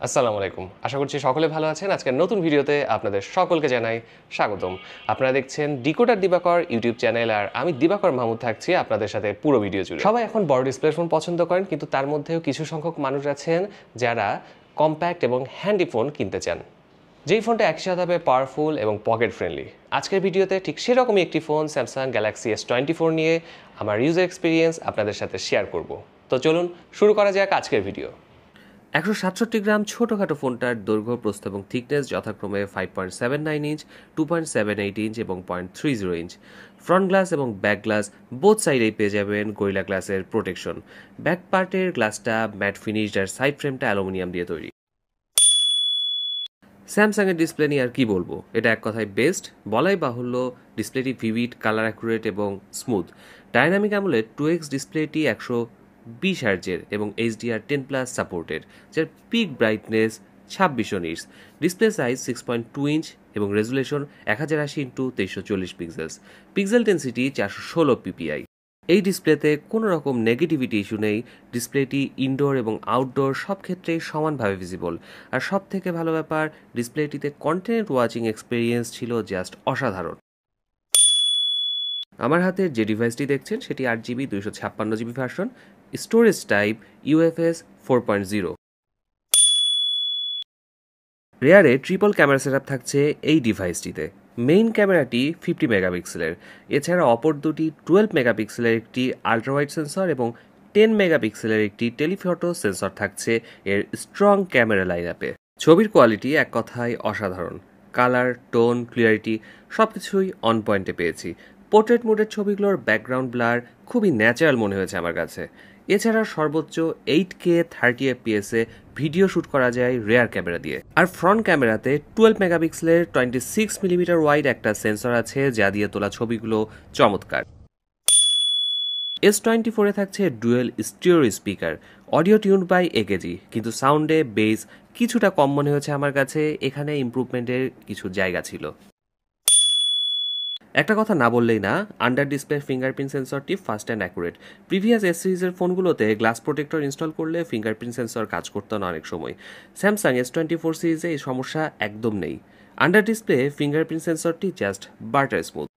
আসসালামু আলাইকুম। আশা করছি সকলে ভালো আছেন। আজকের নতুন ভিডিওতে আপনাদের সকলকে জানাই স্বাগতম। আপনারা দেখছেন ডিকোডার দিবাকর ইউটিউব চ্যানেল, আর আমি দিবাকর মাহমুদ থাকছি আপনাদের সাথে পুরো ভিডিও জুড়ে। সবাই এখন বড় ডিসপ্লে ফোন পছন্দ করেন, কিন্তু তার মধ্যেও কিছু সংখ্যক মানুষ আছেন যারা কম্প্যাক্ট এবং হ্যান্ডি ফোন কিনতে চান, যেই ফোনটা একসাথে পাওয়ারফুল এবং পকেট ফ্রেন্ডলি। আজকের ভিডিওতে ঠিক সেরকমই একটি ফোন স্যামসাং গ্যালাক্সি S24 নিয়ে আমার ইউজার এক্সপিরিয়েন্স আপনাদের সাথে শেয়ার করব। তো চলুন শুরু করা যাক আজকের ভিডিও। 167 গ্রাম ছোটোখাটো ফোনটার দৈর্ঘ্য, প্রস্থ এবং থিকনেস যথাক্রমে 5.79 ইঞ্চ, 2.78 ইঞ্চ এবং 0.30 ইঞ্চ। ফ্রন্ট গ্লাস এবং ব্যাক গ্লাস বোথ সাইডেই পেয়ে যাবেন গরিলা গ্লাসের প্রোটেকশন। ব্যাক পার্টের গ্লাসটা ম্যাট ফিনিশড আর সাইড ফ্রেমটা অ্যালুমিনিয়াম দিয়ে তৈরি। স্যামসাংয়ের ডিসপ্লে নিয়ে আর কি বলবো, এটা এক কথায় বেস্ট। বলাই বাহুল্য, ডিসপ্লেটি ভিভিড, কালার অ্যাকুরেট এবং স্মুথ। ডাইনামিক অ্যামোলেড 2x ডিসপ্লেটি 120 হার্জের এবং HDR10+ সাপোর্টেড, যার peak brightness 2600 nits. Display size 6.2 inch এবং resolution 1080x2340 pixels. Pixel density 416 ppi। এই ডিসপ্লেতে কোনো রকম নেগেটিভিটি ইস্যু নেই। ডিসপ্লেটি ইনডোর এবং আউটডোর সব ক্ষেত্রেই সমানভাবে ভিজিবল। আর সব থেকে ভালো ব্যাপার, ডিসপ্লেটিতে কন্টেন্ট ওয়াচিং এক্সপিরিয়েন্স ছিল জাস্ট অসাধারণ। আমার হাতে যে ডিভাইসটি দেখছেন সেটি 8GB 256GB version, storage type UFS 4.0। রেয়ারে ট্রিপল ক্যামেরা সেটআপ থাকছে এই ডিভাইসটিতে। মেইন ক্যামেরাটি 50 মেগাপিক্সেলের, এছাড়া অপর দুটি 12 মেগাপিক্সেলের একটি আল্ট্রাওয়াইড সেন্সর এবং 10 মেগাপিক্সেলের একটি টেলিফটো সেন্সর থাকছে এর স্ট্রং ক্যামেরা লাইনআপে। ছবির কোয়ালিটি এক কথায় অসাধারণ। কালার, টোন, ক্লিয়ারিটি সব কিছুই অন পয়েন্টে পেয়েছি। পোর্ট্রেট মোডের ছবিগুলোর ব্যাকগ্রাউন্ড ব্লার খুবই ন্যাচারাল মনে হয়েছে আমার কাছে। এছাড়া সর্বোচ্চ 8K 30 FPS এ ভিডিও শ্যুট করা যায় রেয়ার ক্যামেরা দিয়ে। আর ফ্রন্ট ক্যামেরাতে 12 মেগাপিক্সেলের 26mm ওয়াইড একটা সেন্সর আছে, যা দিয়ে তোলা ছবিগুলো চমৎকার। S24 এ থাকছে dual stereo speaker, audio tuned by AKG, কিন্তু সাউন্ডে বেস কিছুটা কম মনে হয়েছে আমার কাছে। এখানে ইমপ্রুভমেন্টের কিছু জায়গা ছিল। একটা কথা না বললেই না, আন্ডার ডিসপ্লে ফিঙ্গারপ্রিন্ট সেন্সরটি ফাস্ট অ্যান্ড অ্যাকুরেট। প্রিভিয়াস S-সিরিজের ফোনগুলোতে গ্লাস প্রোটেক্টর ইনস্টল করলে ফিঙ্গারপ্রিন্ট সেন্সর কাজ করতো না অনেক সময়। স্যামসাং S24 সিরিজে এই সমস্যা একদম নেই। আন্ডার ডিসপ্লে ফিঙ্গারপ্রিন্ট সেন্সরটি just butter smooth.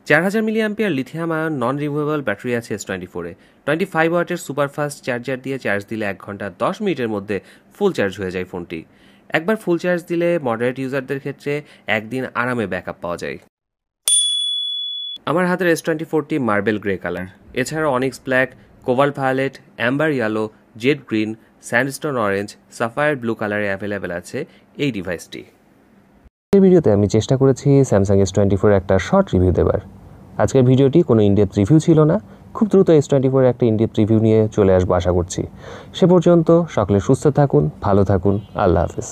4000 mAh lithium ion non removable battery আছে S24 এ। 25 ওয়াটের সুপারফাস্ট চার্জার দিয়ে চার্জ দিলে 1 ঘন্টা 10 মিনিটের মধ্যে ফুল চার্জ হয়ে যায় ফোনটি। একবার ফুল চার্জ দিলে মডারেট ইউজারদের ক্ষেত্রে একদিন আরামে ব্যাকআপ পাওয়া যায়। আমার হাতের S24টি মার্বেল গ্রে কালার, এছাড়া onyx black, cobalt violet, amber yellow, jade green, sandstone orange, sapphire blue কালারে অ্যাভেলেবেল আছে এই ডিভাইসটি। এই ভিডিওতে আমি চেষ্টা করেছি স্যামসাং S24 একটা শর্ট রিভিউ দেবার। আজকের ভিডিওটি কোনো ইনডেপথ রিভিউ ছিল না। খুব দ্রুত S24 একটা ইনডেপথ রিভিউ নিয়ে চলে আসবো আশা করছি। সে পর্যন্ত সকলে সুস্থ থাকুন, ভালো থাকুন। আল্লাহ হাফেজ।